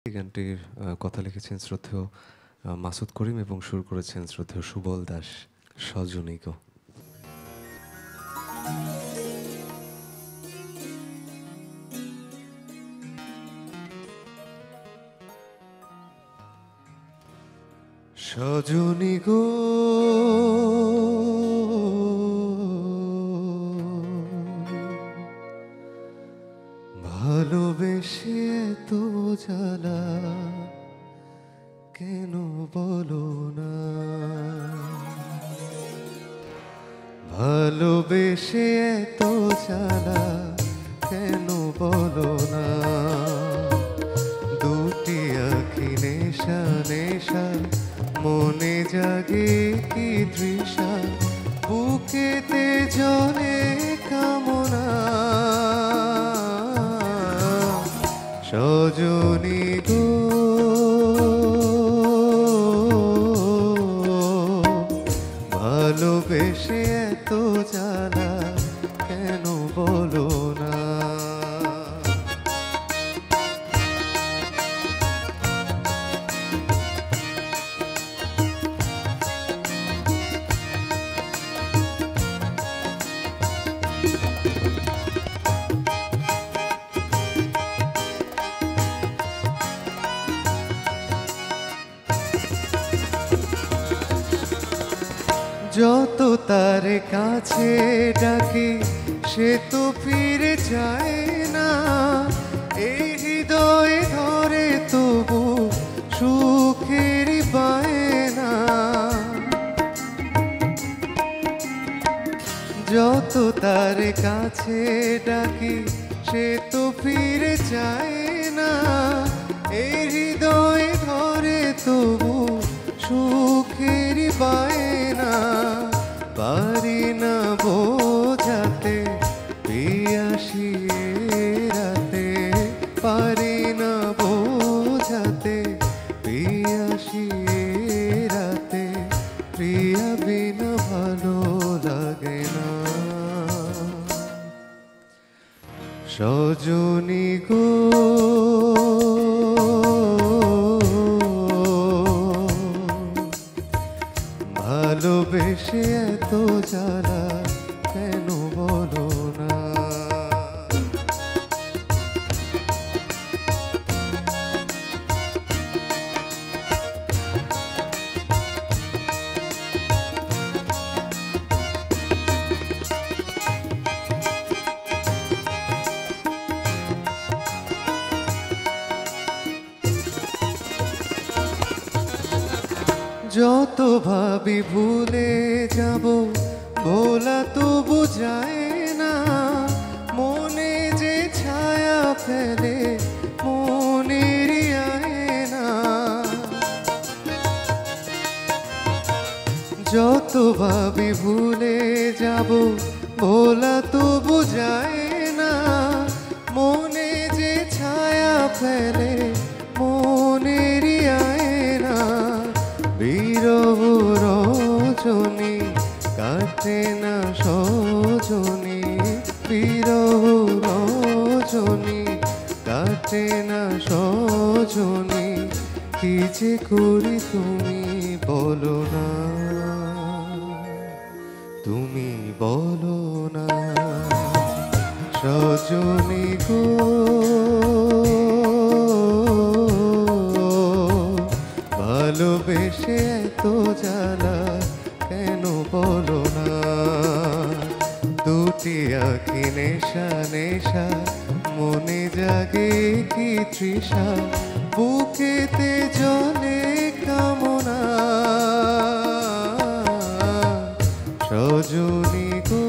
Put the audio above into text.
এই গানটির কথা লিখেছেন শ্রদ্ধেয় মাসুদ করিম এবং সুর করেছেন শ্রদ্ধেয় সুবল দাস। সজনী গো। সজনী গো ভালোবেসে তো জ্বালা কেন বলো না, ভালোবেসে তো জ্বালা কেন বলো না, দুটি আঁখি নেশা নেশা মনে জাগে কি তৃষা, বুকেতে জলে কামনা। সজনী গো ভালোবেসে এত জ্বালা কেন বলো না। যত তার কাছে ডাকে সে তো ফিরে যায় না, এই হৃদয়ে ধরে তবু সুখের বায়না। যত তার কাছে ডাকে সে তো ফিরে যায় না, এই হৃদয়ে ধরে তবু সুখের বায়না। পারি না বোঝাতে পিয়াসি রাতে, পারি না বোঝাতে পিয়াসি রাতে, প্রিয়া বিনা ভালো লাগে না। সজনী গো ভালোবেসে এত জ্বালা কেন বলো না। যত ভাবি ভুলে যাব ভোলা তো বোঝায় না, মনে যে ছায়া ফেলে মনের আয়না। যত ভাবি ভুলে যাব ভোলা তো বোঝায় না, মনে যে ছায়া ফেলে মনের আয়না। বিরহ রজনী কাটে না সজনী, বিরহ রজনী কাটে না সজনী, কি যে করি তুমি বলো না, তুমি বলো না। সজনী গো ভালোবেসে এত জ্বালা কেন বলো না, দুটি আঁখি নেশা নেশা মনে জাগে কি তৃষা, বুকেতে জলে কামনা। সজনী গো